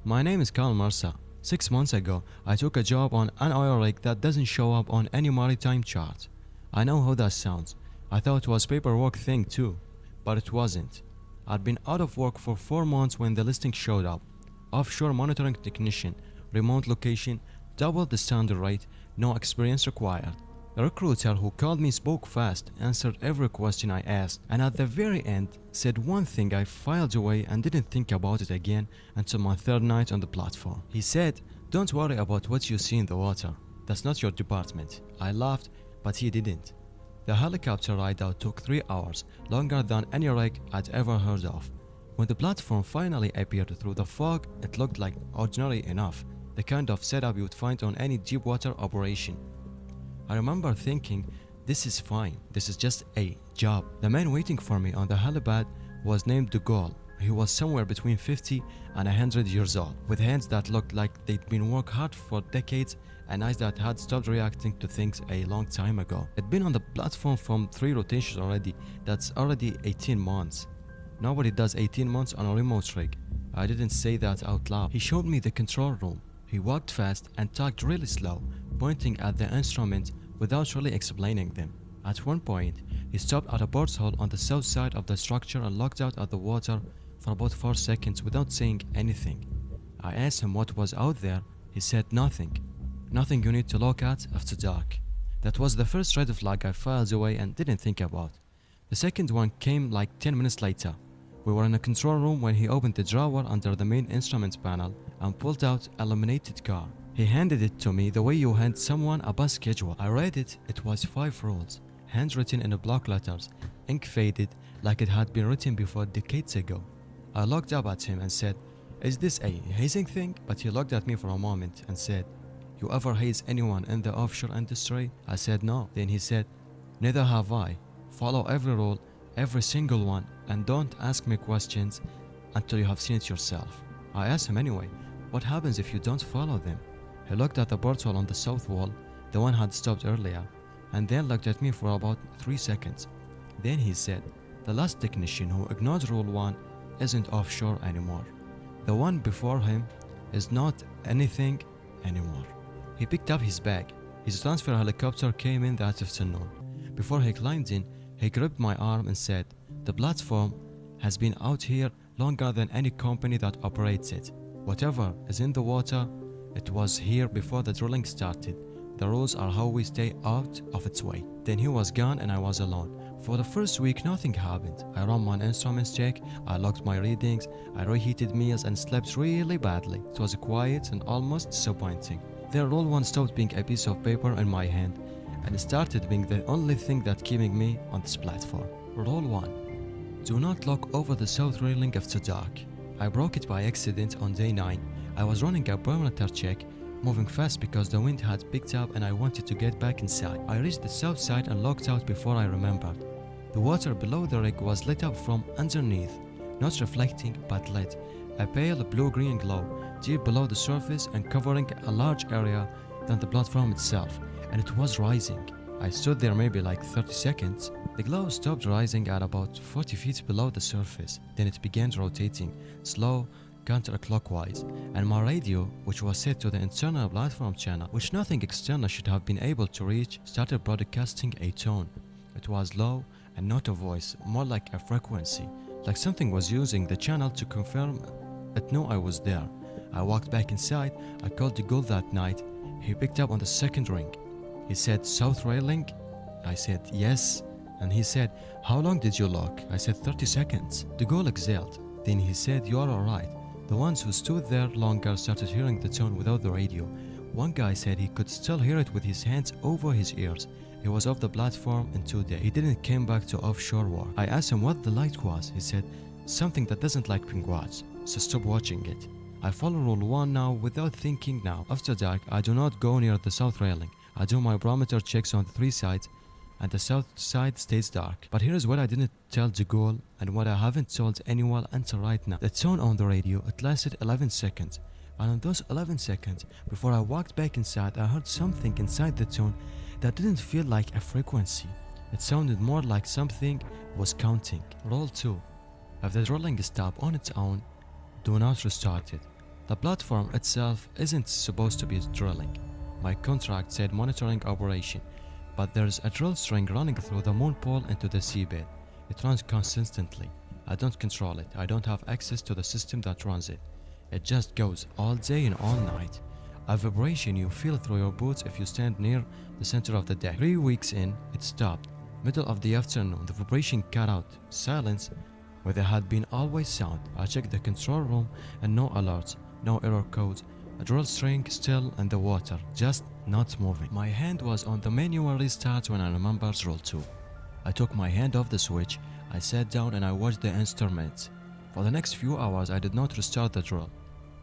My name is Carl Marsa. 6 months ago, I took a job on an oil rig that doesn't show up on any maritime chart. I know how that sounds. I thought it was paperwork thing too, but it wasn't. I'd been out of work for 4 months when the listing showed up. Offshore monitoring technician, remote location, double the standard rate, no experience required. The recruiter who called me spoke fast, answered every question I asked, and at the very end said one thing I filed away and didn't think about it again until my third night on the platform. He said, "Don't worry about what you see in the water. That's not your department." I laughed, but he didn't. The helicopter ride out took 3 hours, longer than any rig I'd ever heard of. When the platform finally appeared through the fog, it looked like ordinary enough, the kind of setup you would find on any deep water operation. I remember thinking, this is fine, this is just a job. The man waiting for me on the helipad was named De Gaulle. He was somewhere between 50 and 100 years old, with hands that looked like they'd been working hard for decades and eyes that had stopped reacting to things a long time ago. I'd been on the platform from 3 rotations already. That's already 18 months. Nobody does 18 months on a remote rig. I didn't say that out loud. He showed me the control room. He walked fast and talked really slow, pointing at the instrument without really explaining them. At one point, he stopped at a porthole on the south side of the structure and looked out at the water for about 4 seconds without saying anything. I asked him what was out there. He said nothing. Nothing you need to look at after dark. That was the first red flag I filed away and didn't think about. The second one came like 10 minutes later. We were in a control room when he opened the drawer under the main instruments panel and pulled out a laminated card. He handed it to me the way you hand someone a bus schedule. I read it. It was 5 rules, handwritten in block letters, ink faded like it had been written before decades ago. I looked up at him and said, "Is this a hazing thing?" But he looked at me for a moment and said, "You ever haze anyone in the offshore industry?" I said no. Then he said, "Neither have I. Follow every rule, every single one, and don't ask me questions until you have seen it yourself." I asked him anyway, "What happens if you don't follow them?" He looked at the porthole on the south wall, the one had stopped earlier, and then looked at me for about 3 seconds. Then he said, "The last technician who ignored rule 1 isn't offshore anymore. The one before him is not anything anymore." He picked up his bag. His transfer helicopter came in that afternoon. Before he climbed in, he gripped my arm and said, "The platform has been out here longer than any company that operates it. Whatever is in the water, it was here before the drilling started. The rules are how we stay out of its way." Then he was gone and I was alone. For the first week, nothing happened. I ran my instruments check, I logged my readings, I reheated meals and slept really badly. It was quiet and almost disappointing. Then rule 1 stopped being a piece of paper in my hand and it started being the only thing that keeping me on this platform. Rule 1. Do not look over the south railing after dark. I broke it by accident on day 9. I was running a perimeter check, moving fast because the wind had picked up and I wanted to get back inside. I reached the south side and looked out before I remembered. The water below the rig was lit up from underneath, not reflecting but lit, a pale blue-green glow, deep below the surface and covering a large area than the platform itself, and it was rising. I stood there maybe like 30 seconds. The glow stopped rising at about 40 feet below the surface. Then it began rotating, slow, counterclockwise, and my radio, which was set to the internal platform channel, which nothing external should have been able to reach, started broadcasting a tone. It was low and not a voice, more like a frequency, like something was using the channel to confirm it knew I was there. I walked back inside. I called De Gaulle that night. He picked up on the second ring. He said, "South railing?" I said, "Yes." And he said, "How long did you look?" I said, 30 seconds. De Gaulle exhaled. Then he said, "You are alright." The ones who stood there longer started hearing the tone without the radio. One guy said he could still hear it with his hands over his ears. He was off the platform in 2 days. He didn't came back to offshore work. I asked him what the light was. He said, "Something that doesn't like penguins, so stop watching it." I follow rule 1 now without thinking now. After dark, I do not go near the south railing. I do my barometer checks on the 3 sides and the south side stays dark. But here is what I didn't tell De Gaulle and what I haven't told anyone until right now. The tone on the radio, it lasted 11 seconds. And in those 11 seconds, before I walked back inside, I heard something inside the tone that didn't feel like a frequency. It sounded more like something was counting. Rule 2. If the drilling stopped on its own, do not restart it. The platform itself isn't supposed to be drilling. My contract said monitoring operation, but there's a drill string running through the moon pole into the seabed. It runs consistently. I don't control it. I don't have access to the system that runs it. It just goes all day and all night. A vibration you feel through your boots if you stand near the center of the deck. 3 weeks in, it stopped. Middle of the afternoon, the vibration cut out. Silence, where there had been always sound. I checked the control room and no alerts, no error codes. A drill string still in the water, just not moving. My hand was on the manual restart when I remembered rule 2. I took my hand off the switch, I sat down and I watched the instruments. For the next few hours I did not restart the drill.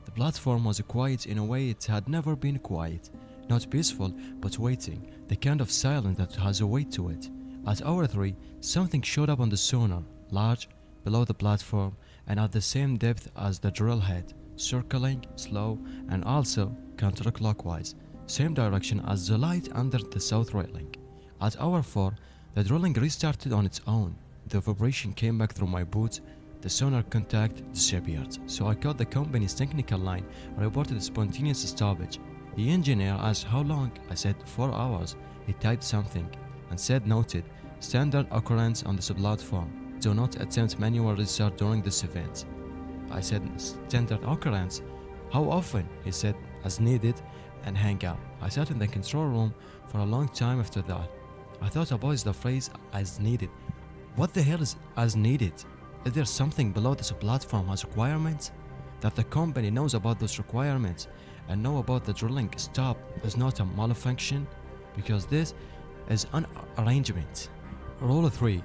The platform was quiet in a way it had never been quiet. Not peaceful, but waiting, the kind of silence that has a weight to it. At hour 3, something showed up on the sonar, large, below the platform, and at the same depth as the drill head, circling, slow, and also counterclockwise, same direction as the light under the south railing. At hour 4, the drilling restarted on its own. The vibration came back through my boots. The sonar contact disappeared, so I called the company's technical line and reported a spontaneous stoppage. The engineer asked how long. I said 4 hours. He typed something and said noted, standard occurrence on this platform. Do not attempt manual restart during this event. I said standard occurrence? How often? He said as needed and hang up. I sat in the control room for a long time after that. I thought about the phrase as needed. What the hell is as needed? Is there something below this platform has requirements? That the company knows about those requirements and know about the drilling stop is not a malfunction? Because this is an arrangement. Rule 3.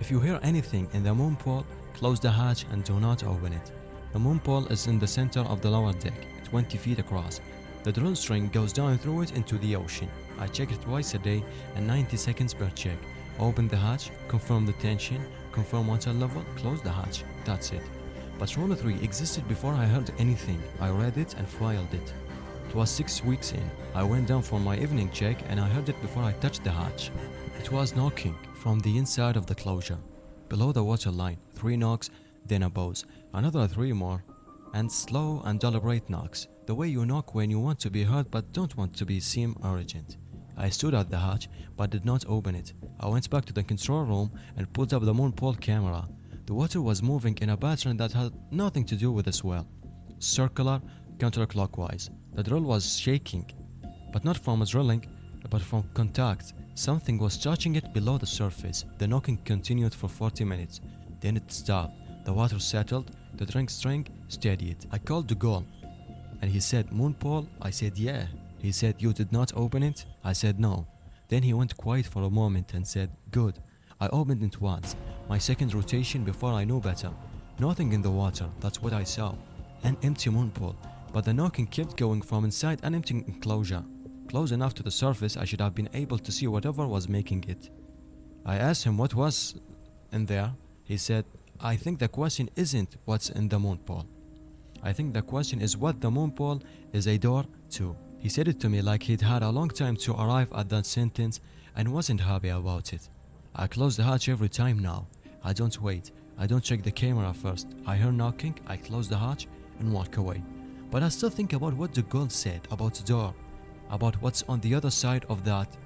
If you hear anything in the moon pool, close the hatch and do not open it. The moon pool is in the center of the lower deck, 20 feet across. The drill string goes down through it into the ocean. I check it twice a day and 90 seconds per check. Open the hatch, confirm the tension, confirm water level, close the hatch. That's it. But rule 3 existed before I heard anything. I read it and filed it. It was 6 weeks in. I went down for my evening check and I heard it before I touched the hatch. It was knocking from the inside of the closure. Below the water line, 3 knocks, then a pause, another 3 more, and slow and deliberate knocks. The way you knock when you want to be heard but don't want to be seem urgent. I stood at the hatch but did not open it. I went back to the control room and pulled up the moon pole camera. The water was moving in a pattern that had nothing to do with the swell. Circular, counterclockwise. The drill was shaking, but not from drilling, but from contact. Something was touching it below the surface. The knocking continued for 40 minutes. Then it stopped. The water settled. The drink string steadied. I called the goal, and he said, "Moon pole?" I said, "Yeah." He said, "You did not open it?" I said, "No." Then he went quiet for a moment and said, "Good." I opened it once, my second rotation before I knew better. Nothing in the water, that's what I saw. An empty moon pool, but the knocking kept going from inside an empty enclosure. Close enough to the surface I should have been able to see whatever was making it. I asked him what was in there. He said, "I think the question isn't what's in the moon pool. I think the question is what the moon pool is a door to." He said it to me like he'd had a long time to arrive at that sentence and wasn't happy about it. I close the hatch every time now. I don't wait. I don't check the camera first. I hear knocking, I close the hatch and walk away. But I still think about what the girl said about the door, about what's on the other side of that.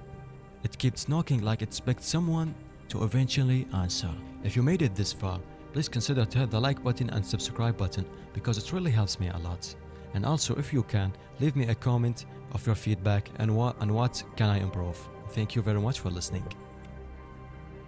It keeps knocking like it expects someone to eventually answer. If you made it this far, please consider to hit the like button and subscribe button because it really helps me a lot. And also, if you can, leave me a comment of your feedback and what can I improve. Thank you very much for listening.